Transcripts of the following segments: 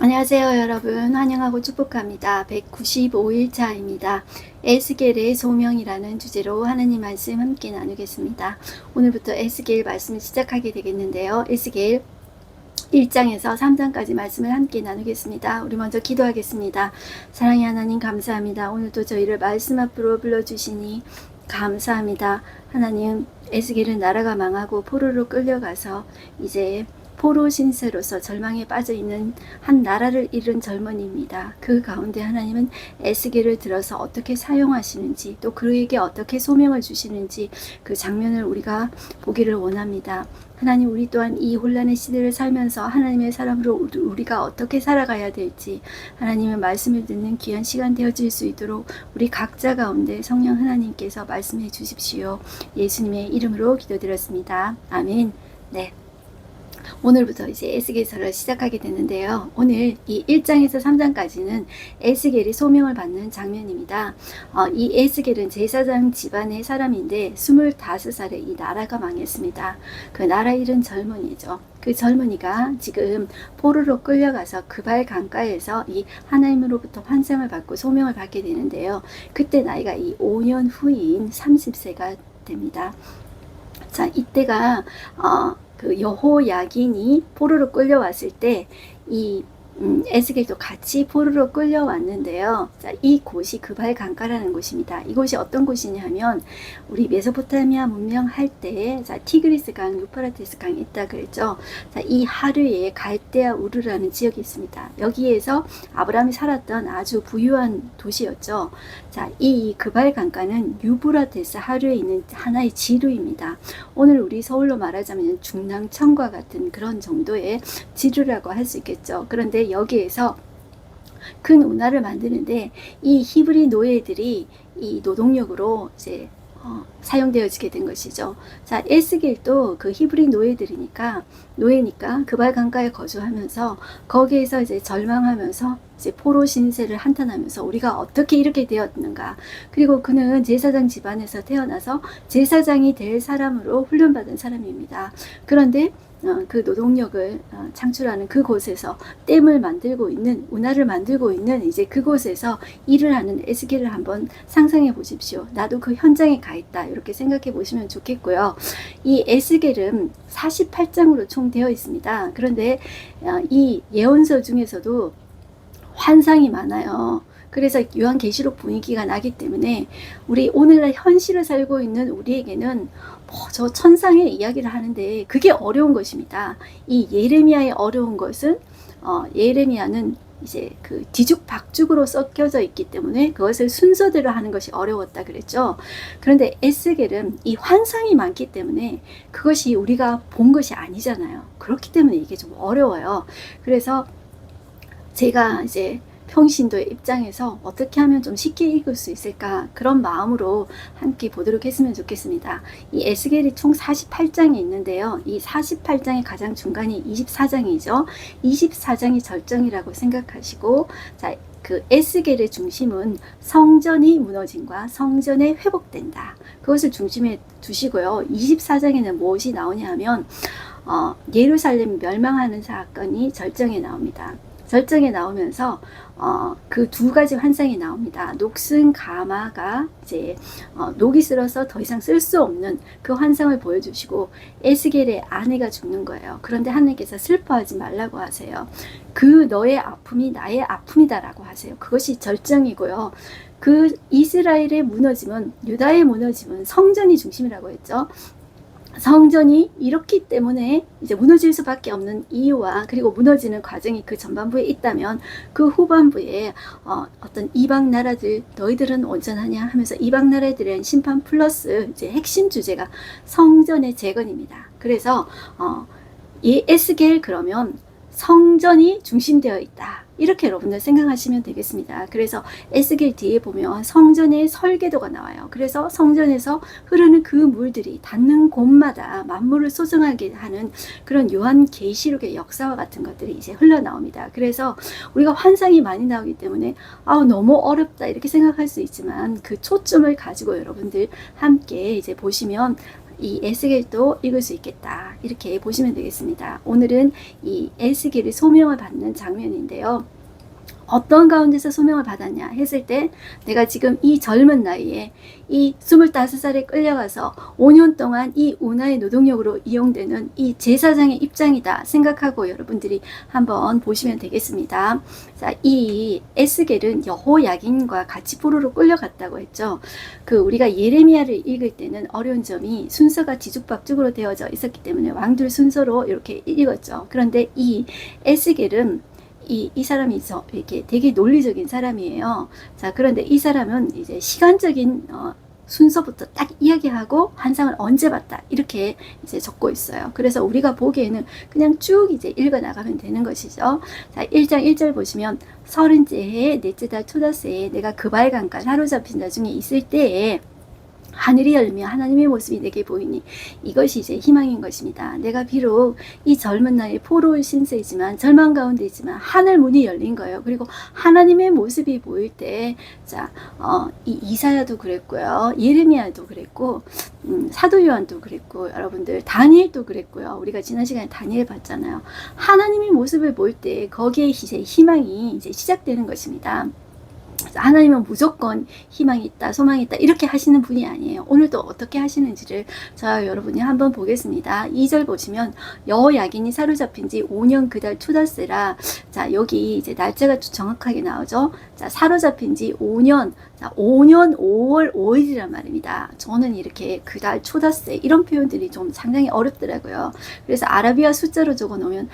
안녕하세요 여러분, 환영하고 축복합니다. 195일차입니다. 에스겔의 소명이라는 주제로 하나님 말씀 함께 나누겠습니다. 오늘부터 에스겔 말씀을 시작하게 되겠는데요. 에스겔 1장에서 3장까지 말씀을 함께 나누겠습니다. 우리 먼저 기도하겠습니다. 사랑의 하나님 감사합니다. 오늘도 저희를 말씀 앞으로 불러주시니 감사합니다. 하나님, 에스겔은 나라가 망하고 포로로 끌려가서 이제 포로 신세로서 절망에 빠져있는 한 나라를 잃은 젊은이입니다. 그 가운데 하나님은 에스겔을 들어서 어떻게 사용하시는지, 또 그에게 어떻게 소명을 주시는지 그 장면을 우리가 보기를 원합니다. 하나님, 우리 또한 이 혼란의 시대를 살면서 하나님의 사람으로 우리가 어떻게 살아가야 될지 하나님의 말씀을 듣는 귀한 시간 되어질 수 있도록 우리 각자 가운데 성령 하나님께서 말씀해 주십시오. 예수님의 이름으로 기도드렸습니다. 아멘. 네. 오늘부터 이제 에스겔서를 시작하게 됐는데요. 오늘 이 1장에서 3장까지는 에스겔이 소명을 받는 장면입니다. 이 에스겔은 제사장 집안의 사람인데 25살에 이 나라가 망했습니다. 그 나라 잃은 젊은이죠. 그 젊은이가 지금 포로로 끌려가서 그발 강가에서 이 하나님으로부터 환상을 받고 소명을 받게 되는데요. 그때 나이가 이 5년 후인 30세가 됩니다. 자, 이때가 그 여호야긴이 포로로 끌려왔을 때 이 에스겔도 같이 포로로 끌려왔는데요. 자, 이 곳이 그발 강가라는 곳입니다. 이곳이 어떤 곳이냐 하면 우리 메소포타미아 문명 할 때 티그리스 강, 유프라테스 강이 있다 그랬죠. 자, 이 하류에 갈대아 우르라는 지역이 있습니다. 여기에서 아브라함이 살았던 아주 부유한 도시였죠. 자, 이 그발 강가는 유브라테스 하류에 있는 하나의 지류입니다. 오늘 우리 서울로 말하자면 중랑천과 같은 그런 정도의 지류라고 할 수 있겠죠. 그런데 여기에서 큰 운하를 만드는데 이 히브리 노예들이 이 노동력으로 이제 사용되어지게 된 것이죠. 자, 에스겔도 그 히브리 노예니까 그발 강가에 거주하면서 거기에서 이제 절망하면서 이제 포로 신세를 한탄하면서 우리가 어떻게 이렇게 되었는가. 그리고 그는 제사장 집안에서 태어나서 제사장이 될 사람으로 훈련받은 사람입니다. 그런데 그 노동력을 창출하는 그곳에서 댐을 만들고 있는, 운하를 만들고 있는 이제 그곳에서 일을 하는 에스겔을 한번 상상해 보십시오. 나도 그 현장에 가 있다, 이렇게 생각해 보시면 좋겠고요. 이 에스겔은 48장으로 총 되어 있습니다. 그런데 이 예언서 중에서도 환상이 많아요. 그래서 요한계시록 분위기가 나기 때문에 우리 오늘날 현실을 살고 있는 우리에게는 저 천상의 이야기를 하는데 그게 어려운 것입니다. 이 예레미야의 어려운 것은 예레미야는 이제 그 뒤죽박죽으로 섞여져 있기 때문에 그것을 순서대로 하는 것이 어려웠다 그랬죠. 그런데 에스겔은 이 환상이 많기 때문에 그것이 우리가 본 것이 아니잖아요. 그렇기 때문에 이게 좀 어려워요. 그래서 제가 이제 평신도의 입장에서 어떻게 하면 좀 쉽게 읽을 수 있을까, 그런 마음으로 함께 보도록 했으면 좋겠습니다. 이 에스겔이 총 48장이 있는데요. 이 48장의 가장 중간이 24장이죠. 24장이 절정이라고 생각하시고, 자, 그 에스겔의 중심은 성전이 무너짐과 성전에 회복된다, 그것을 중심에 두시고요. 24장에는 무엇이 나오냐 하면 예루살렘 멸망하는 사건이 절정에 나옵니다. 절정에 나오면서 그 두 가지 환상이 나옵니다. 녹슨 가마가 이제 녹이 슬어서 더 이상 쓸 수 없는 그 환상을 보여주시고, 에스겔의 아내가 죽는 거예요. 그런데 하나님께서 슬퍼하지 말라고 하세요. 그 너의 아픔이 나의 아픔이다라고 하세요. 그것이 절정이고요. 그 이스라엘의 무너짐은, 유다의 무너짐은 성전이 중심이라고 했죠. 성전이 이렇기 때문에 이제 무너질 수밖에 없는 이유와, 그리고 무너지는 과정이 그 전반부에 있다면 그 후반부에 어떤 이방 나라들, 너희들은 온전하냐 하면서 이방 나라에 대한 심판 플러스 이제 핵심 주제가 성전의 재건입니다. 그래서 이 에스겔 그러면 성전이 중심되어 있다, 이렇게 여러분들 생각하시면 되겠습니다. 그래서 에스겔 뒤에 보면 성전의 설계도가 나와요. 그래서 성전에서 흐르는 그 물들이 닿는 곳마다 만물을 소중하게 하는 그런 요한계시록의 역사와 같은 것들이 이제 흘러나옵니다. 그래서 우리가 환상이 많이 나오기 때문에 너무 어렵다 이렇게 생각할 수 있지만, 그 초점을 가지고 여러분들 함께 이제 보시면 이 에스겔도 읽을 수 있겠다. 이렇게 보시면 되겠습니다. 오늘은 이 에스겔의 소명을 받는 장면인데요. 어떤 가운데서 소명을 받았냐 했을 때 내가 지금 이 젊은 나이에 이 25살에 끌려가서 5년 동안 이 운하의 노동력으로 이용되는 이 제사장의 입장이다 생각하고 여러분들이 한번 보시면 되겠습니다. 자, 이 에스겔은 여호야긴과 같이 포로로 끌려갔다고 했죠. 우리가 예레미야를 읽을 때는 어려운 점이 순서가 뒤죽박죽으로 되어져 있었기 때문에 왕들 순서로 이렇게 읽었죠. 그런데 이 에스겔은 이 사람이 이렇게 되게 논리적인 사람이에요. 자, 그런데 이 사람은 이제 시간적인 순서부터 딱 이야기하고 환상을 언제 봤다 이렇게 이제 적고 있어요. 그래서 우리가 보기에는 그냥 쭉 이제 읽어 나가면 되는 것이죠. 자, 1장 1절 보시면 30째 해 넷째 달 초다새에 내가 그발강가 사로잡힌 자 중에 있을 때에 하늘이 열며 하나님의 모습이 내게 보이니 이것이 이제 희망인 것입니다. 내가 비록 이 젊은 나이에 포로의 신세이지만 절망 가운데 있지만 하늘 문이 열린 거예요. 그리고 하나님의 모습이 보일 때 자, 이 이사야도 그랬고요. 예레미야도 그랬고 사도 요한도 그랬고 여러분들 다니엘도 그랬고요. 우리가 지난 시간에 다니엘 봤잖아요. 하나님의 모습을 볼 때 거기에 이제 희망이 이제 시작되는 것입니다. 하나님은 무조건 희망이 있다, 소망이 있다 이렇게 하시는 분이 아니에요. 오늘도 어떻게 하시는지를 자 여러분이 한번 보겠습니다. 2절 보시면 여호야긴이 사로잡힌 지 5년 그달 초다새라. 자, 여기 이제 날짜가 정확하게 나오죠. 자, 사로잡힌 지 5년, 자, 5년 5월 5일이란 말입니다. 저는 이렇게 그달 초다새 이런 표현들이 좀 상당히 어렵더라고요. 그래서 아라비아 숫자로 적어 놓으면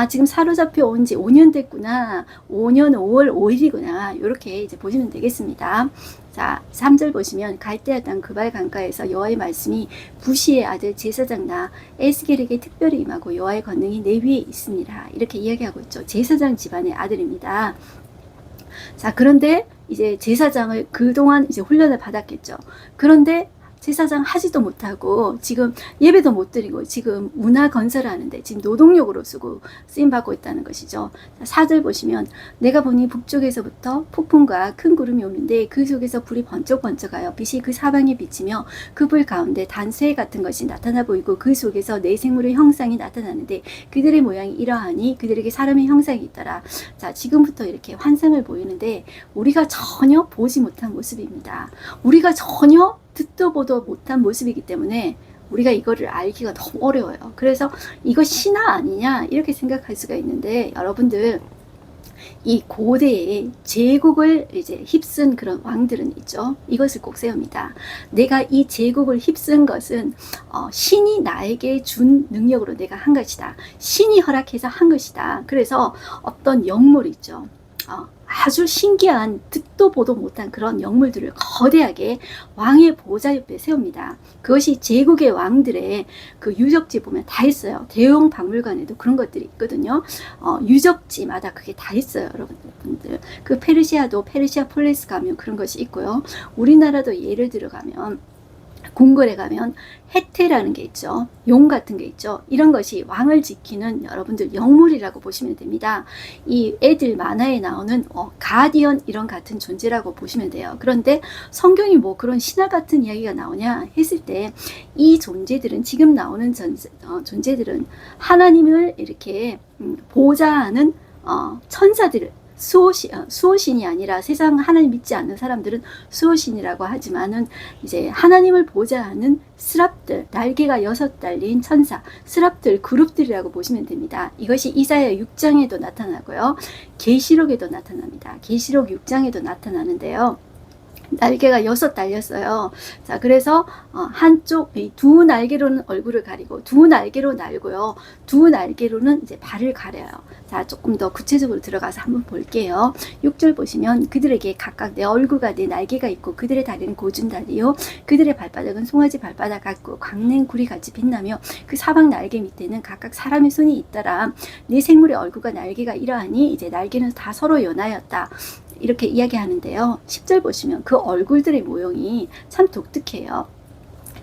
지금 사로잡혀 온 지 5년 됐구나. 5년 5월 5일이구나. 이렇게 이제 보시면 되겠습니다. 자, 3절 보시면 갈대아 땅 그발 강가에서 여호와의 말씀이 부시의 아들 제사장 나 에스겔에게 특별히 임하고 여호와의 권능이 내 위에 있습니다. 이렇게 이야기하고 있죠. 제사장 집안의 아들입니다. 자, 그런데 이제 제사장을 그동안 이제 훈련을 받았겠죠. 그런데 제사장 하지도 못하고 지금 예배도 못 드리고 지금 문화 건설을 하는데 지금 노동력으로 쓰임 받고 있다는 것이죠. 4절 보시면 내가 보니 북쪽에서부터 폭풍과 큰 구름이 오는데 그 속에서 불이 번쩍번쩍하여 빛이 그 사방에 비치며 그 불 가운데 단새 같은 것이 나타나 보이고 그 속에서 내 생물의 형상이 나타나는데 그들의 모양이 이러하니 그들에게 사람의 형상이 있더라. 자, 지금부터 이렇게 환상을 보이는데 우리가 전혀 보지 못한 모습입니다. 우리가 전혀 듣도 보도 못한 모습이기 때문에 우리가 이거를 알기가 너무 어려워요. 그래서 이거 신화 아니냐 이렇게 생각할 수가 있는데 여러분들 이 고대의 제국을 이제 휩쓴 그런 왕들은 있죠. 이것을 꼭 세웁니다. 내가 이 제국을 휩쓴 것은 신이 나에게 준 능력으로 내가 한 것이다. 신이 허락해서 한 것이다. 그래서 어떤 영물 있죠. 아주 신기한 듣도 보도 못한 그런 영물들을 거대하게 왕의 보좌 옆에 세웁니다. 그것이 제국의 왕들의 그 유적지 보면 다 있어요. 대형 박물관에도 그런 것들이 있거든요. 유적지마다 그게 다 있어요, 여러분들. 그 페르시아도 페르시아 폴리스 가면 그런 것이 있고요. 우리나라도 예를 들어 가면 궁궐에 가면 해태라는 게 있죠. 용 같은 게 있죠. 이런 것이 왕을 지키는 여러분들 영물이라고 보시면 됩니다. 이 애들 만화에 나오는 가디언 이런 같은 존재라고 보시면 돼요. 그런데 성경이 뭐 그런 신화 같은 이야기가 나오냐 했을 때 이 존재들은 지금 나오는 존재들은 하나님을 이렇게 보좌하는 천사들을 수호신이 아니라 세상 하나님 믿지 않는 사람들은 수호신이라고 하지만은 이제 하나님을 보좌하는 스랍들, 날개가 6 달린 천사, 스랍들, 그룹들이라고 보시면 됩니다. 이것이 이사야 6장에도 나타나고요. 계시록에도 나타납니다. 계시록 6장에도 나타나는데요. 날개가 6 달렸어요. 자, 그래서 한쪽 두 날개로는 얼굴을 가리고 두 날개로 날고요. 두 날개로는 이제 발을 가려요. 자, 조금 더 구체적으로 들어가서 한번 볼게요. 6절 보시면 그들에게 각각 내 얼굴과 내 날개가 있고 그들의 다리는 고준 다리요 그들의 발바닥은 송아지 발바닥 같고 광냉 구리 같이 빛나며 그 사방 날개 밑에는 각각 사람의 손이 있더라. 네 생물의 얼굴과 날개가 이러하니 이제 날개는 다 서로 연하였다. 이렇게 이야기하는데요. 10절 보시면 그 얼굴들의 모형이 참 독특해요.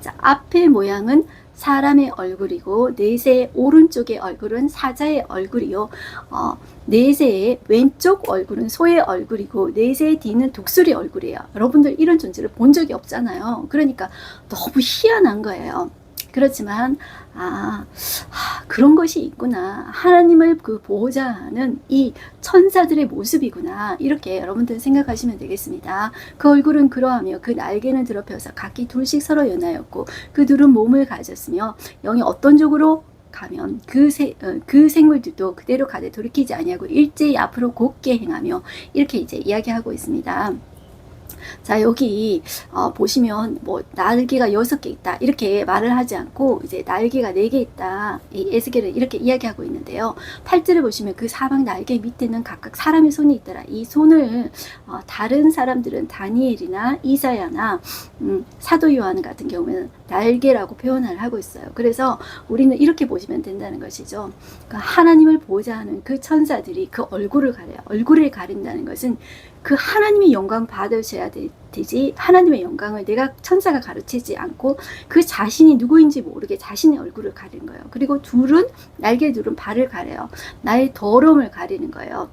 자, 앞의 모양은 사람의 얼굴이고 넷의 오른쪽의 얼굴은 사자의 얼굴이요. 넷의 왼쪽 얼굴은 소의 얼굴이고 넷의 뒤는 독수리 얼굴이에요. 여러분들 이런 존재를 본 적이 없잖아요. 그러니까 너무 희한한 거예요. 그렇지만 그런 것이 있구나. 하나님을 그 보호자 하는 이 천사들의 모습이구나. 이렇게 여러분들 생각하시면 되겠습니다. 그 얼굴은 그러하며 그 날개는 드러펴서 각기 둘씩 서로 연하였고 그 둘은 몸을 가졌으며 영이 어떤 쪽으로 가면 그 생물들도 그대로 가되 돌이키지 아니하고 일제히 앞으로 곧게 행하며 이렇게 이제 이야기하고 있습니다. 자, 여기 보시면 뭐 날개가 6개 있다 이렇게 말을 하지 않고 이제 날개가 4개 있다, 이 에스겔을 이렇게 이야기하고 있는데요. 8절을 보시면 그 사방 날개 밑에는 각각 사람의 손이 있더라. 이 손을 다른 사람들은 다니엘이나 이사야나 사도 요한 같은 경우에는 날개라고 표현을 하고 있어요. 그래서 우리는 이렇게 보시면 된다는 것이죠. 그러니까 하나님을 보호자 하는 그 천사들이 그 얼굴을 가려요. 얼굴을 가린다는 것은 그 하나님의 영광 받으셔야 되지, 하나님의 영광을 내가 천사가 가르치지 않고 그 자신이 누구인지 모르게 자신의 얼굴을 가리는 거예요. 그리고 날개 둘은 발을 가려요. 나의 더러움을 가리는 거예요.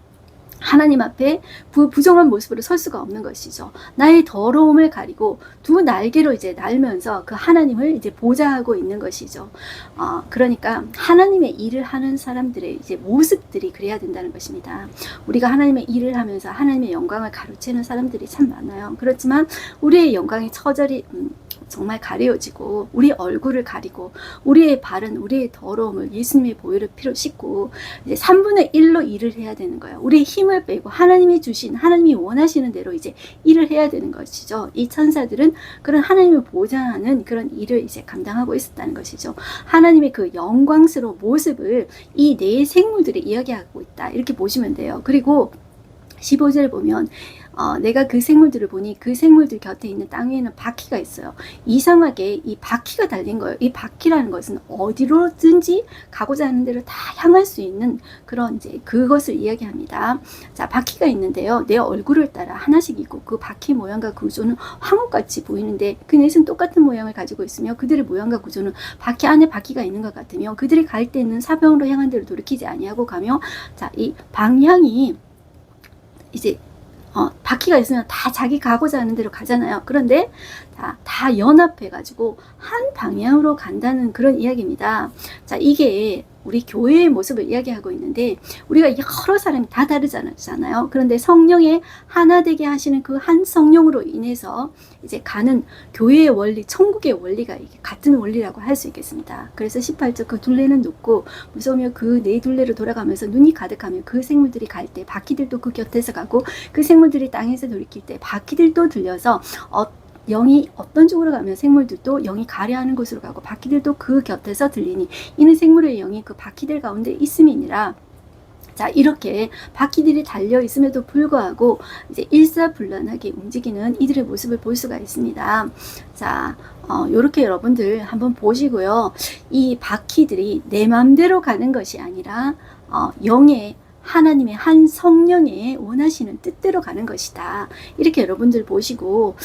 하나님 앞에 부정한 모습으로 설 수가 없는 것이죠. 나의 더러움을 가리고 두 날개로 이제 날면서 그 하나님을 이제 보좌하고 있는 것이죠. 그러니까 하나님의 일을 하는 사람들의 이제 모습들이 그래야 된다는 것입니다. 우리가 하나님의 일을 하면서 하나님의 영광을 가로채는 사람들이 참 많아요. 그렇지만 우리의 영광이 처절히 정말 가려지고 우리 얼굴을 가리고 우리의 발은 우리의 더러움을 예수님의 보혈의 피로 씻고 이제 3분의 1로 일을 해야 되는 거예요. 우리의 힘을 빼고 하나님이 주신, 하나님이 원하시는 대로 이제 일을 해야 되는 것이죠. 이 천사들은 그런 하나님을 보좌하는 그런 일을 이제 감당하고 있었다는 것이죠. 하나님의 그 영광스러운 모습을 이 네 생물들이 이야기하고 있다 이렇게 보시면 돼요. 그리고 15절 보면 내가 그 생물들을 보니 그 생물들 곁에 있는 땅 위에는 바퀴가 있어요. 이상하게 이 바퀴가 달린 거예요. 이 바퀴라는 것은 어디로든지 가고자 하는 대로 다 향할 수 있는 그런 이제 그것을 이야기합니다. 자, 바퀴가 있는데요. 내 얼굴을 따라 하나씩 있고 그 바퀴 모양과 구조는 황홀같이 보이는데 그 넷은 똑같은 모양을 가지고 있으며 그들의 모양과 구조는 바퀴 안에 바퀴가 있는 것 같으며 그들이 갈 때는 사방으로 향한 대로 돌이키지 아니하고 가며, 자, 이 방향이 이제 바퀴가 있으면 다 자기 가고자 하는 대로 가잖아요. 그런데 다 연합해가지고 한 방향으로 간다는 그런 이야기입니다. 자, 이게 우리 교회의 모습을 이야기하고 있는데 우리가 여러 사람이 다 다르잖아요. 그런데 성령의 하나 되게 하시는 그 한 성령으로 인해서 이제 가는 교회의 원리, 천국의 원리가 이게 같은 원리라고 할 수 있겠습니다. 그래서 18절 그 둘레는 눕고 무서우며 그 네 둘레로 돌아가면서 눈이 가득하며 그 생물들이 갈 때 바퀴들도 그 곁에서 가고 그 생물들이 땅에서 돌이킬 때 바퀴들도 들려서 영이 어떤 쪽으로 가면 생물들도 영이 가려하는 곳으로 가고 바퀴들도 그 곁에서 들리니 이는 생물의 영이 그 바퀴들 가운데 있음이니라. 자, 이렇게 바퀴들이 달려 있음에도 불구하고 이제 일사불란하게 움직이는 이들의 모습을 볼 수가 있습니다. 자, 요렇게 여러분들 한번 보시고요. 이 바퀴들이 내 마음대로 가는 것이 아니라 영의 하나님의 한 성령의 원하시는 뜻대로 가는 것이다. 이렇게 여러분들 보시고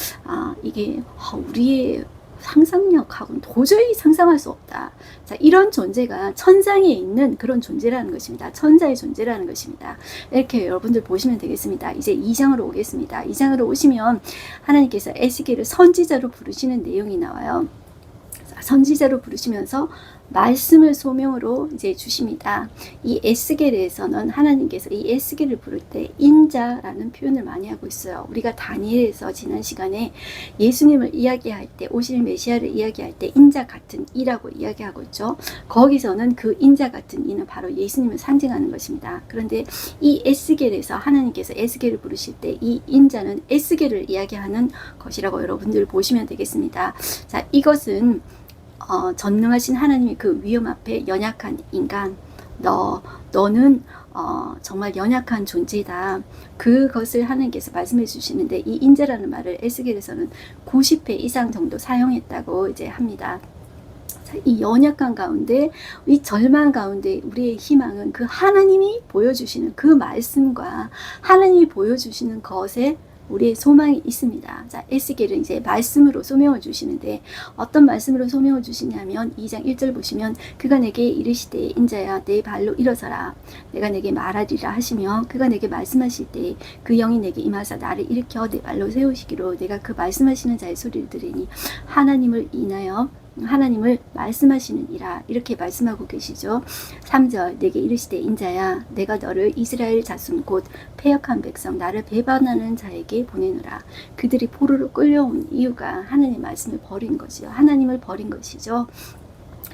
이게 우리의 상상력하고는 도저히 상상할 수 없다. 자, 이런 존재가 천상에 있는 그런 존재라는 것입니다. 천사의 존재라는 것입니다. 이렇게 여러분들 보시면 되겠습니다. 이제 2장으로 오겠습니다. 2장으로 오시면 하나님께서 에스겔을 선지자로 부르시는 내용이 나와요. 자, 선지자로 부르시면서 말씀을 소명으로 이제 주십니다. 이 에스겔에서는 하나님께서 이 에스겔을 부를 때 인자라는 표현을 많이 하고 있어요. 우리가 다니엘에서 지난 시간에 예수님을 이야기할 때, 오실 메시아를 이야기할 때 인자 같은 이라고 이야기하고 있죠. 거기서는 그 인자 같은 이는 바로 예수님을 상징하는 것입니다. 그런데 이 에스겔에서 하나님께서 에스겔을 부르실 때 이 인자는 에스겔을 이야기하는 것이라고 여러분들 보시면 되겠습니다. 자, 이것은 전능하신 하나님의 그 위험 앞에 연약한 인간, 너는 정말 연약한 존재다. 그것을 하나님께서 말씀해 주시는데 이 인자라는 말을 에스겔에서는 90회 이상 정도 사용했다고 이제 합니다. 이 연약한 가운데, 이 절망 가운데 우리의 희망은 그 하나님이 보여주시는 그 말씀과 하나님이 보여주시는 것에 우리의 소망이 있습니다. 자, 에스겔은 이제 말씀으로 소명을 주시는데 어떤 말씀으로 소명을 주시냐면 2장 1절 보시면 그가 내게 이르시되 인자야 내 발로 일어서라 내가 내게 말하리라 하시며 그가 내게 말씀하실 때 그 영이 내게 임하사 나를 일으켜 내 발로 세우시기로 내가 그 말씀하시는 자의 소리를 들으니 하나님을 인하여 하나님을 말씀하시느니라 이렇게 말씀하고 계시죠. 3절 내게 이르시되 인자야 내가 너를 이스라엘 자손 곧 패역한 백성 나를 배반하는 자에게 보내노라. 그들이 포로로 끌려온 이유가 하나님 말씀을 버린 것이요. 하나님을 버린 것이죠.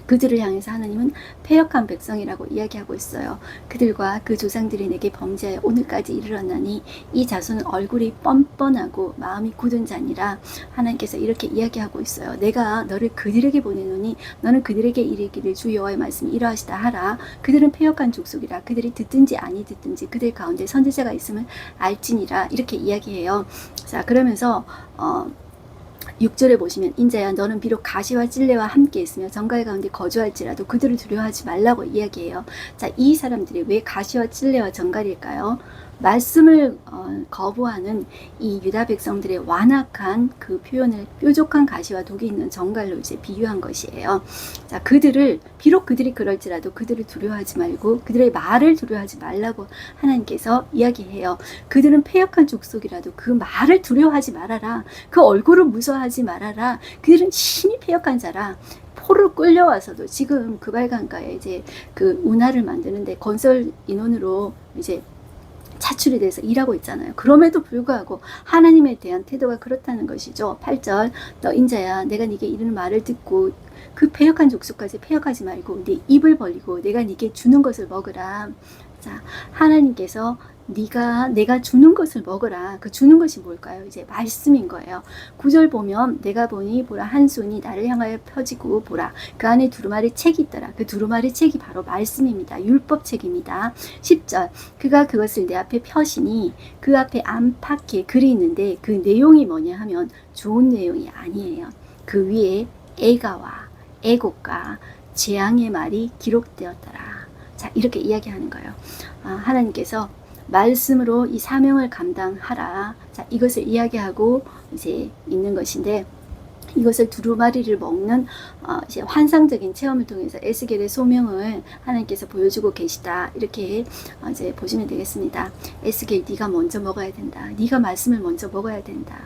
그들을 향해서 하나님은 패역한 백성이라고 이야기하고 있어요. 그들과 그 조상들이 내게 범죄하여 오늘까지 이르렀나니 이 자손은 얼굴이 뻔뻔하고 마음이 굳은 자니라. 하나님께서 이렇게 이야기하고 있어요. 내가 너를 그들에게 보내노니 너는 그들에게 이르기를 주 여호와의 말씀이 이러하시다 하라. 그들은 패역한 족속이라. 그들이 듣든지 아니 듣든지 그들 가운데 선지자가 있음을 알지니라. 이렇게 이야기해요. 자, 그러면서 6절에 보시면 인자야 너는 비록 가시와 찔레와 함께 있으며 정갈 가운데 거주할지라도 그들을 두려워하지 말라고 이야기해요. 자, 이 사람들이 왜 가시와 찔레와 정갈일까요? 말씀을 거부하는 이 유다 백성들의 완악한 그 표현을 뾰족한 가시와 독이 있는 정갈로 이제 비유한 것이에요. 자, 그들을 비록 그들이 그럴지라도 그들을 두려워하지 말고 그들의 말을 두려워하지 말라고 하나님께서 이야기해요. 그들은 패역한 족속이라도 그 말을 두려워하지 말아라. 그 얼굴을 무서워하지 말아라. 그들은 심히 패역한 자라. 포로 끌려와서도 지금 그발강가에 이제 그 운하를 만드는데 건설 인원으로 이제 차출이 돼서 일하고 있잖아요. 그럼에도 불구하고 하나님에 대한 태도가 그렇다는 것이죠. 8절 너 인자야 내가 네게 이르는 말을 듣고 그 패역한 족속까지 패역하지 말고 네 입을 벌리고 내가 네게 주는 것을 먹으라. 자, 하나님께서 내가 주는 것을 먹으라. 그 주는 것이 뭘까요? 이제 말씀인 거예요. 9절 보면 내가 보니 보라 한 손이 나를 향하여 펴지고 보라 그 안에 두루마리 책이 있더라. 그 두루마리 책이 바로 말씀입니다. 율법책입니다. 10절 그가 그것을 내 앞에 펴시니 그 앞에 안팎에 글이 있는데 그 내용이 뭐냐 하면 좋은 내용이 아니에요. 그 위에 애가와 애곡과 재앙의 말이 기록되었더라. 자, 이렇게 이야기하는 거예요. 하나님께서 말씀으로 이 사명을 감당하라. 자, 이것을 이야기하고 이제 있는 것인데 이것을 두루마리를 먹는 이제 환상적인 체험을 통해서 에스겔의 소명을 하나님께서 보여주고 계시다. 이렇게 이제 보시면 되겠습니다. 에스겔 네가 먼저 먹어야 된다. 네가 말씀을 먼저 먹어야 된다.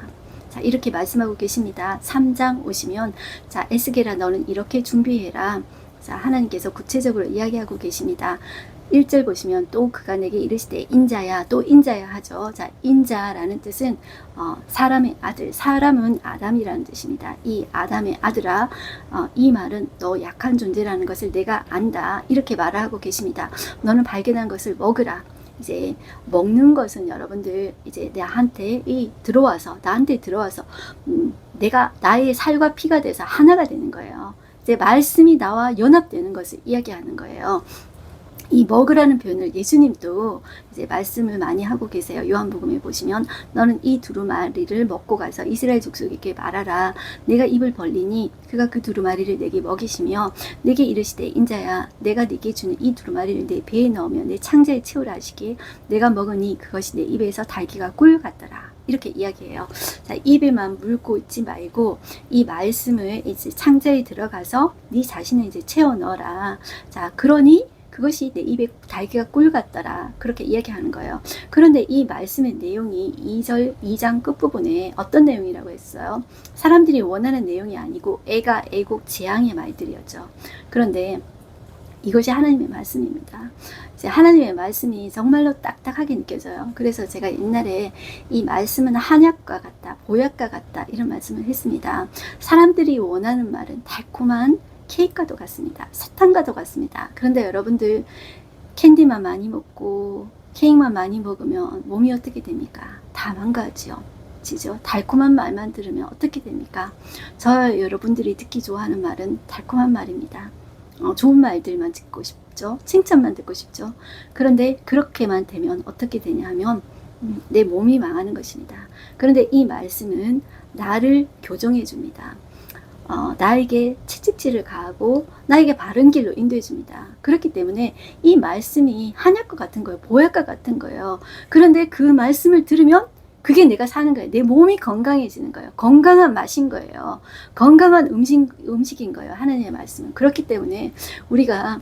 자, 이렇게 말씀하고 계십니다. 3장 오시면 자, 에스겔아 너는 이렇게 준비해라. 자, 하나님께서 구체적으로 이야기하고 계십니다. 1절 보시면 또 그가 내게 이르시되 인자야 또 인자야 하죠. 자, 인자라는 뜻은 사람의 아들, 사람은 아담이라는 뜻입니다. 이 아담의 아들아 이 말은 너 약한 존재라는 것을 내가 안다. 이렇게 말을 하고 계십니다. 너는 발견한 것을 먹으라. 이제 먹는 것은 여러분들 이제 나한테 들어와서 내가 나의 살과 피가 돼서 하나가 되는 거예요. 이제 말씀이 나와 연합되는 것을 이야기하는 거예요. 이 먹으라는 표현을 예수님도 이제 말씀을 많이 하고 계세요. 요한복음에 보시면 너는 이 두루마리를 먹고 가서 이스라엘 족속에게 말하라. 내가 입을 벌리니 그가 그 두루마리를 내게 먹이시며 내게 이르시되 인자야 내가 네게 주는 이 두루마리를 내 배에 넣으며 내 창자에 채우라 하시기에 내가 먹으니 그것이 내 입에서 달기가 꿀 같더라. 이렇게 이야기해요. 자, 입에만 물고 있지 말고 이 말씀을 이제 창자에 들어가서 네 자신을 이제 채워 넣어라. 자, 그러니 그것이 내 입에 달기가 꿀 같더라. 그렇게 이야기하는 거예요. 그런데 이 말씀의 내용이 2장 끝부분에 어떤 내용이라고 했어요? 사람들이 원하는 내용이 아니고 애가 애곡 재앙의 말들이었죠. 그런데 이것이 하나님의 말씀입니다. 이제 하나님의 말씀이 정말로 딱딱하게 느껴져요. 그래서 제가 옛날에 이 말씀은 한약과 같다, 보약과 같다 이런 말씀을 했습니다. 사람들이 원하는 말은 달콤한 케이크과도 같습니다. 사탕과도 같습니다. 그런데 여러분들 캔디만 많이 먹고 케이크만 많이 먹으면 몸이 어떻게 됩니까? 다 망가지죠. 달콤한 말만 들으면 어떻게 됩니까? 여러분들이 듣기 좋아하는 말은 달콤한 말입니다. 좋은 말들만 듣고 싶죠. 칭찬만 듣고 싶죠. 그런데 그렇게만 되면 어떻게 되냐 하면 내 몸이 망하는 것입니다. 그런데 이 말씀은 나를 교정해 줍니다. 나에게 채찍질을 가하고 나에게 바른 길로 인도해 줍니다. 그렇기 때문에 이 말씀이 한약과 같은 거예요. 보약과 같은 거예요. 그런데 그 말씀을 들으면 그게 내가 사는 거예요. 내 몸이 건강해지는 거예요. 건강한 맛인 거예요. 건강한 음식인 거예요. 하나님의 말씀은. 그렇기 때문에 우리가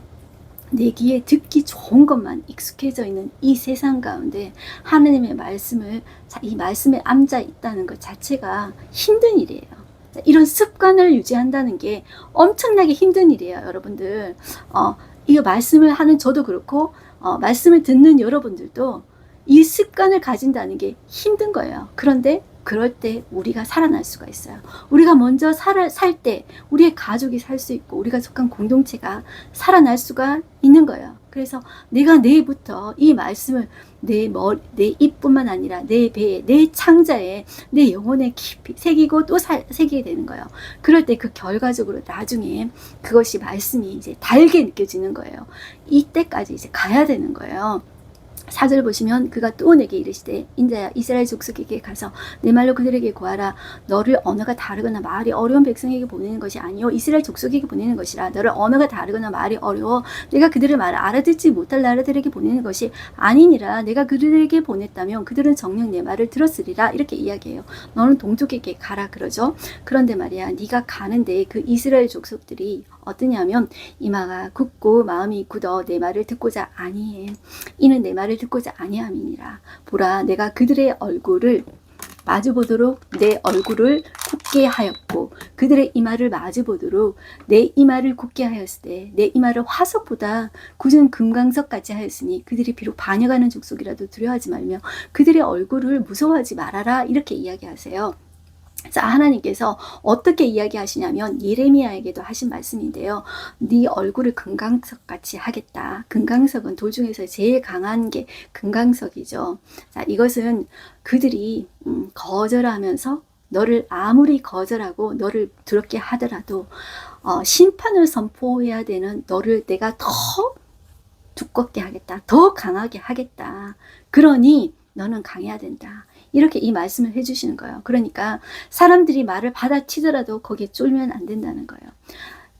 내 귀에 듣기 좋은 것만 익숙해져 있는 이 세상 가운데 하나님의 말씀을 이 말씀에 앉아 있다는 것 자체가 힘든 일이에요. 이런 습관을 유지한다는 게 엄청나게 힘든 일이에요, 여러분들. 이거 말씀을 하는 저도 그렇고, 말씀을 듣는 여러분들도 이 습관을 가진다는 게 힘든 거예요. 그런데 그럴 때 우리가 살아날 수가 있어요. 우리가 먼저 살 때 우리의 가족이 살 수 있고 우리가 속한 공동체가 살아날 수가 있는 거예요. 그래서 내가 내일부터 이 말씀을 내 입뿐만 아니라 내 배에, 내 창자에, 내 영혼에 깊이 새기고 또 새기게 되는 거예요. 그럴 때 그 결과적으로 나중에 그것이 말씀이 이제 달게 느껴지는 거예요. 이때까지 이제 가야 되는 거예요. 4절 보시면 그가 또 내게 이르시되 인자야 이스라엘 족속에게 가서 내 말로 그들에게 구하라. 너를 언어가 다르거나 말이 어려운 백성에게 보내는 것이 아니요 이스라엘 족속에게 보내는 것이라. 너를 언어가 다르거나 말이 어려워 내가 그들의 말을 알아듣지 못할 나라들에게 보내는 것이 아니니라. 내가 그들에게 보냈다면 그들은 정녕 내 말을 들었으리라. 이렇게 이야기해요. 너는 동족에게 가라 그러죠. 그런데 말이야 네가 가는데 그 이스라엘 족속들이 어떠냐면 이마가 굳고 마음이 굳어 내 말을 듣고자 아니해. 이는 내 말을 듣고자 아니함이니라. 보라 내가 그들의 얼굴을 마주보도록 내 얼굴을 굳게 하였고 그들의 이마를 마주보도록 내 이마를 굳게 하였을 때 내 이마를 화석보다 굳은 금강석같이 하였으니 그들이 비록 반역하는 족속이라도 두려워하지 말며 그들의 얼굴을 무서워하지 말아라. 이렇게 이야기하세요. 자, 하나님께서 어떻게 이야기하시냐면 예레미야에게도 하신 말씀인데요. 네 얼굴을 금강석같이 하겠다. 금강석은 돌 중에서 제일 강한 게 금강석이죠. 자, 이것은 그들이 거절하면서 너를 아무리 거절하고 너를 두렵게 하더라도 심판을 선포해야 되는 너를 내가 더 두껍게 하겠다. 더 강하게 하겠다. 그러니 너는 강해야 된다. 이렇게 이 말씀을 해주시는 거예요. 그러니까 사람들이 말을 받아치더라도 거기에 쫄면 안 된다는 거예요.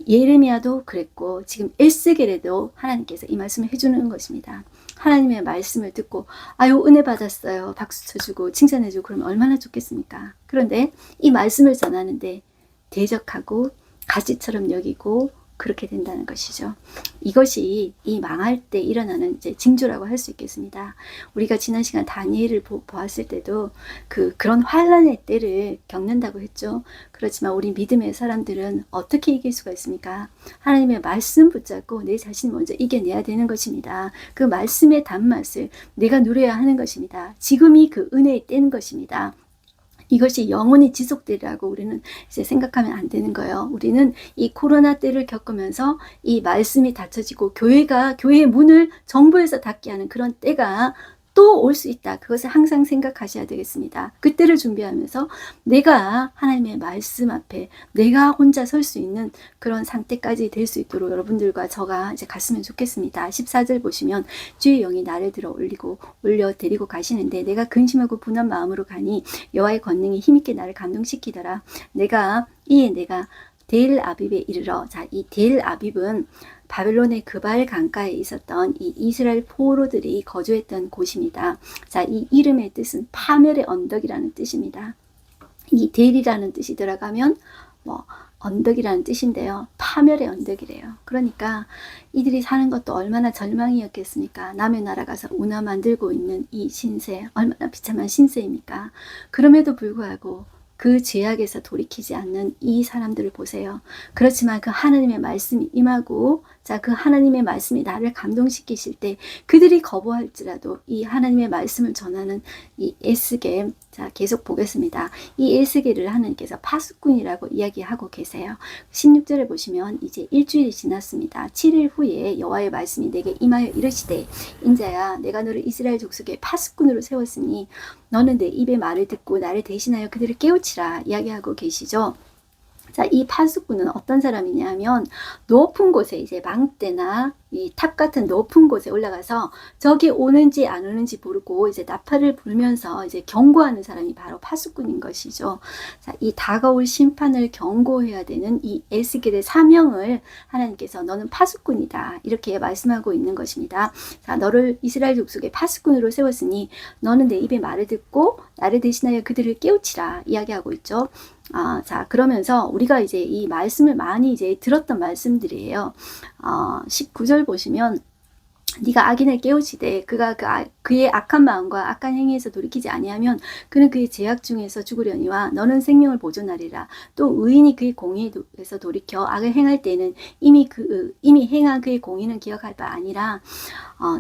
예레미야도 그랬고 지금 에스겔에도 하나님께서 이 말씀을 해주는 것입니다. 하나님의 말씀을 듣고 아유 은혜 받았어요. 박수 쳐주고 칭찬해주고 그러면 얼마나 좋겠습니까? 그런데 이 말씀을 전하는데 대적하고 가시처럼 여기고 그렇게 된다는 것이죠. 이것이 이 망할 때 일어나는 이제 징조라고 할 수 있겠습니다. 우리가 지난 시간 다니엘을 보았을 때도 그런 환란의 때를 겪는다고 했죠. 그렇지만 우리 믿음의 사람들은 어떻게 이길 수가 있습니까? 하나님의 말씀 붙잡고 내 자신을 먼저 이겨내야 되는 것입니다. 그 말씀의 단맛을 내가 누려야 하는 것입니다. 지금이 그 은혜의 때인 것입니다. 이것이 영원히 지속되리라고 우리는 이제 생각하면 안 되는 거예요. 우리는 이 코로나 때를 겪으면서 이 말씀이 닫혀지고 교회의 문을 정부에서 닫게 하는 그런 때가 또 올 수 있다. 그것을 항상 생각하셔야 되겠습니다. 그때를 준비하면서 내가 하나님의 말씀 앞에 내가 혼자 설 수 있는 그런 상태까지 될 수 있도록 여러분들과 저가 이제 갔으면 좋겠습니다. 14절 보시면 주의 영이 나를 들어 올려 데리고 가시는데 내가 근심하고 분한 마음으로 가니 여호와의 권능이 힘있게 나를 감동시키더라. 내가 델 아빕에 이르러. 자, 이 델 아빕은 바벨론의 그발 강가에 있었던 이 이스라엘 포로들이 거주했던 곳입니다. 자, 이 이름의 뜻은 파멸의 언덕이라는 뜻입니다. 이 델이라는 뜻이 들어가면 언덕이라는 뜻인데요. 파멸의 언덕이래요. 그러니까 이들이 사는 것도 얼마나 절망이었겠습니까? 남의 나라 가서 운하 만들고 있는 이 신세, 얼마나 비참한 신세입니까? 그럼에도 불구하고 그 죄악에서 돌이키지 않는 이 사람들을 보세요. 그렇지만 그 하나님의 말씀이 임하고 자, 그 하나님의 말씀이 나를 감동시키실 때 그들이 거부할지라도 이 하나님의 말씀을 전하는 이 에스겔, 자, 계속 보겠습니다. 이 에스겔을 하나님께서 파수꾼이라고 이야기하고 계세요. 16절에 보시면 이제 일주일이 지났습니다. 7일 후에 여호와의 말씀이 내게 임하여 이르시되 인자야 내가 너를 이스라엘 족속의 파수꾼으로 세웠으니 너는 내 입의 말을 듣고 나를 대신하여 그들을 깨우치라 이야기하고 계시죠. 자, 이 파수꾼은 어떤 사람이냐 하면 높은 곳에 이제 망대나 이 탑 같은 높은 곳에 올라가서 적이 오는지 안 오는지 모르고 이제 나팔을 불면서 이제 경고하는 사람이 바로 파수꾼인 것이죠. 자, 이 다가올 심판을 경고해야 되는 이 에스겔의 사명을 하나님께서 너는 파수꾼이다 이렇게 말씀하고 있는 것입니다. 자, 너를 이스라엘 족속의 파수꾼으로 세웠으니 너는 내 입의 말을 듣고 나를 대신하여 그들을 깨우치라 이야기하고 있죠. 자, 그러면서 우리가 이제 이 말씀을 많이 이제 들었던 말씀들이에요. 19절 보시면 네가 악인을 깨우치되 그가 그의 악한 마음과 악한 행위에서 돌이키지 아니하면 그는 그의 죄악 중에서 죽으려니와 너는 생명을 보존하리라. 또 의인이 그의 공의에서 돌이켜 악을 행할 때에는 이미 행한 그의 공의는 기억할 바 아니라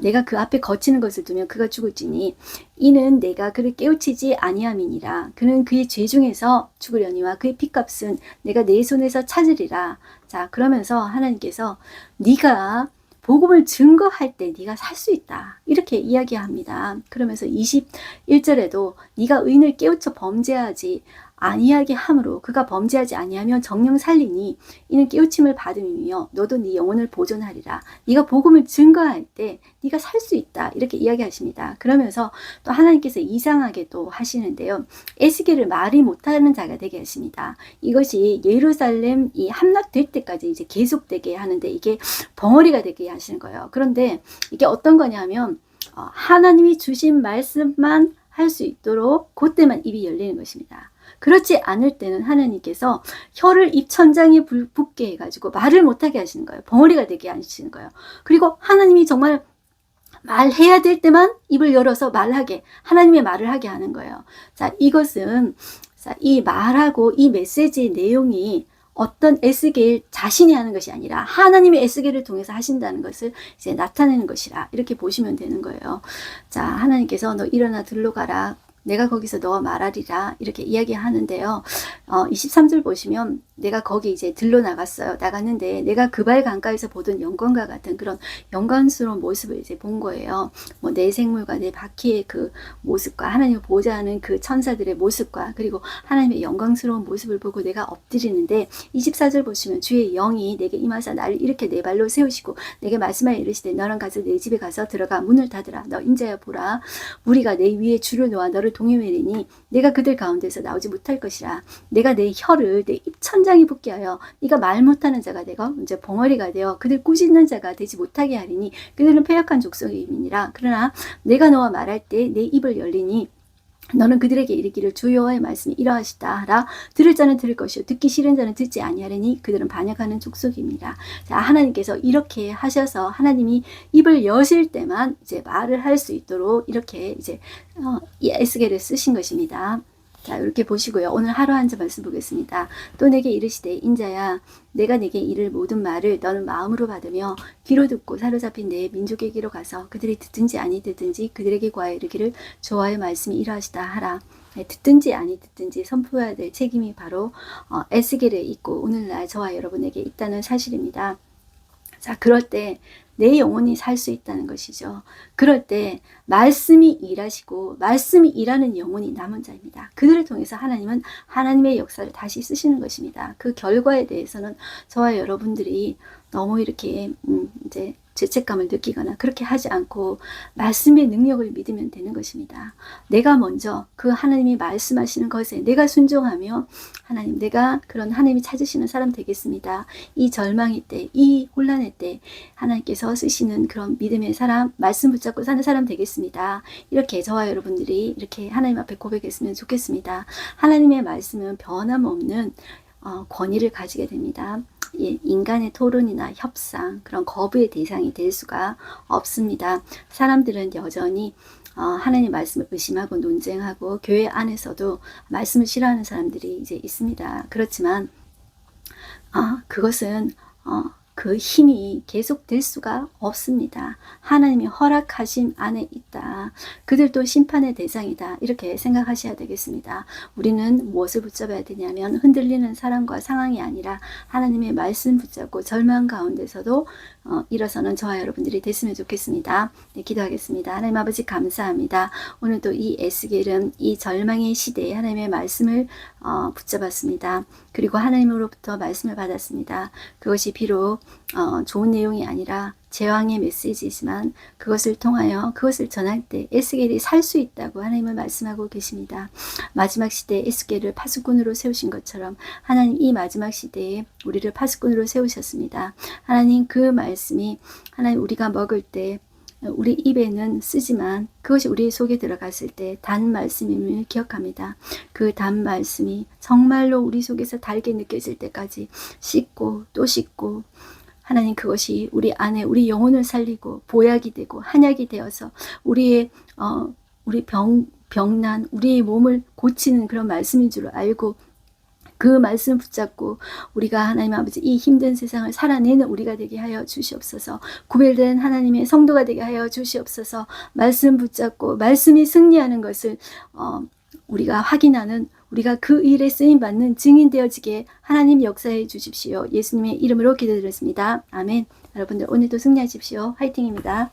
내가 그 앞에 거치는 것을 두면 그가 죽을지니 이는 내가 그를 깨우치지 아니함이니라. 그는 그의 죄 중에서 죽으려니와 그의 핏값은 내가 내 손에서 찾으리라. 자, 그러면서 하나님께서 네가 복음을 증거할 때 네가 살 수 있다. 이렇게 이야기합니다. 그러면서 21절에도 네가 의인을 깨우쳐 범죄하지 아니하게 함으로 그가 범죄하지 아니하면 정령 살리니 이는 깨우침을 받음이며 너도 네 영혼을 보존하리라. 네가 복음을 증거할 때 네가 살 수 있다. 이렇게 이야기하십니다. 그러면서 또 하나님께서 이상하게 또 하시는데요. 에스겔을 말이 못하는 자가 되게 하십니다. 이것이 예루살렘이 함락될 때까지 이제 계속되게 하는데 이게 벙어리가 되게 하시는 거예요. 그런데 이게 어떤 거냐면 하나님이 주신 말씀만 할 수 있도록 그때만 입이 열리는 것입니다. 그렇지 않을 때는 하나님께서 혀를 입천장에 붙게 해가지고 말을 못하게 하시는 거예요. 벙어리가 되게 하시는 거예요. 그리고 하나님이 정말 말해야 될 때만 입을 열어서 말하게, 하나님의 말을 하게 하는 거예요. 자, 이것은 이 말하고 이 메시지의 내용이 어떤 에스겔 자신이 하는 것이 아니라 하나님의 에스겔을 통해서 하신다는 것을 이제 나타내는 것이라 이렇게 보시면 되는 거예요. 자, 하나님께서 너 일어나 들로 가라. 내가 거기서 너와 말하리라 이렇게 이야기하는데요. 23절 보시면 내가 거기 이제 들로 나갔는데 내가 그 발 강가에서 보던 영광과 같은 그런 영광스러운 모습을 이제 본 거예요. 뭐 내 생물과 내 바퀴의 그 모습과 하나님을 보호자하는 그 천사들의 모습과 그리고 하나님의 영광스러운 모습을 보고 내가 엎드리는데 24절 보시면 주의 영이 내게 임하사 나를 이렇게 내 발로 세우시고 내게 말씀하여 이르시되 너는 가서 내 집에 가서 들어가 문을 닫으라. 너 인자야 보라. 무리가 내 위에 줄을 놓아 너를 동요매리니 내가 그들 가운데서 나오지 못할 것이라. 내가 내 혀를 내 입천장에 붙게 하여 네가 말 못하는 자가 되고 이제 벙어리가 되어 그들 꾸짖는 자가 되지 못하게 하리니 그들은 패역한 족속이니라. 그러나 내가 너와 말할 때 내 입을 열리니 너는 그들에게 이르기를 주 여호와의 말씀이 이러하시다 하라. 들을 자는 들을 것이요 듣기 싫은 자는 듣지 아니하리니 그들은 반역하는 족속입니다. 자, 하나님께서 이렇게 하셔서 하나님이 입을 여실 때만 이제 말을 할 수 있도록 이렇게 이제 이 에스겔을 쓰신 것입니다. 자, 이렇게 보시고요. 오늘 하루 한 절 말씀 보겠습니다. 또 내게 이르시되 인자야 내가 내게 이를 모든 말을 너는 마음으로 받으며 귀로 듣고 사로잡힌 내 민족에게로 가서 그들이 듣든지 아니 듣든지 그들에게 구하여 이르기를 여호와의 말씀이 이러하시다 하라. 듣든지 아니 듣든지 선포해야 될 책임이 바로 에스겔에 있고 오늘날 저와 여러분에게 있다는 사실입니다. 자, 그럴 때 내 영혼이 살 수 있다는 것이죠. 그럴 때 말씀이 일하시고 말씀이 일하는 영혼이 남은 자입니다. 그들을 통해서 하나님은 하나님의 역사를 다시 쓰시는 것입니다. 그 결과에 대해서는 저와 여러분들이 너무 이렇게 이제 죄책감을 느끼거나 그렇게 하지 않고 말씀의 능력을 믿으면 되는 것입니다. 내가 먼저 그 하나님이 말씀하시는 것에 내가 순종하며 하나님 내가 그런 하나님이 찾으시는 사람 되겠습니다. 이 절망의 때, 이 혼란의 때 하나님께서 쓰시는 그런 믿음의 사람, 말씀 붙잡고 사는 사람 되겠습니다. 이렇게 저와 여러분들이 이렇게 하나님 앞에 고백했으면 좋겠습니다. 하나님의 말씀은 변함없는 권위를 가지게 됩니다. 인간의 토론이나 협상, 그런 거부의 대상이 될 수가 없습니다. 사람들은 여전히 하나님 말씀을 의심하고 논쟁하고 교회 안에서도 말씀을 싫어하는 사람들이 이제 있습니다. 그렇지만 그것은 그 힘이 계속될 수가 없습니다. 하나님이 허락하심 안에 있다. 그들도 심판의 대상이다. 이렇게 생각하셔야 되겠습니다. 우리는 무엇을 붙잡아야 되냐면 흔들리는 사람과 상황이 아니라 하나님의 말씀 붙잡고 절망 가운데서도 일어서는 저와 여러분들이 됐으면 좋겠습니다. 네, 기도하겠습니다. 하나님 아버지 감사합니다. 오늘도 이 에스겔은 이 절망의 시대에 하나님의 말씀을 붙잡았습니다. 그리고 하나님으로부터 말씀을 받았습니다. 그것이 비록 좋은 내용이 아니라 제왕의 메시지지만 그것을 통하여 그것을 전할 때 에스겔이 살 수 있다고 하나님은 말씀하고 계십니다. 마지막 시대에 에스겔을 파수꾼으로 세우신 것처럼 하나님 이 마지막 시대에 우리를 파수꾼으로 세우셨습니다. 하나님 그 말씀이 하나님 우리가 먹을 때 우리 입에는 쓰지만 그것이 우리 속에 들어갔을 때 단 말씀임을 기억합니다. 그 단 말씀이 정말로 우리 속에서 달게 느껴질 때까지 씻고 또 씻고 하나님 그것이 우리 안에 우리 영혼을 살리고 보약이 되고 한약이 되어서 우리의 우리 병난 우리의 몸을 고치는 그런 말씀인 줄 알고 그 말씀 붙잡고 우리가 하나님 아버지 이 힘든 세상을 살아내는 우리가 되게 하여 주시옵소서. 구별된 하나님의 성도가 되게 하여 주시옵소서. 말씀 붙잡고 말씀이 승리하는 것을 우리가 확인하는 우리가 그 일에 쓰임받는 증인 되어지게 하나님 역사해 주십시오. 예수님의 이름으로 기도드렸습니다. 아멘. 여러분들 오늘도 승리하십시오. 화이팅입니다.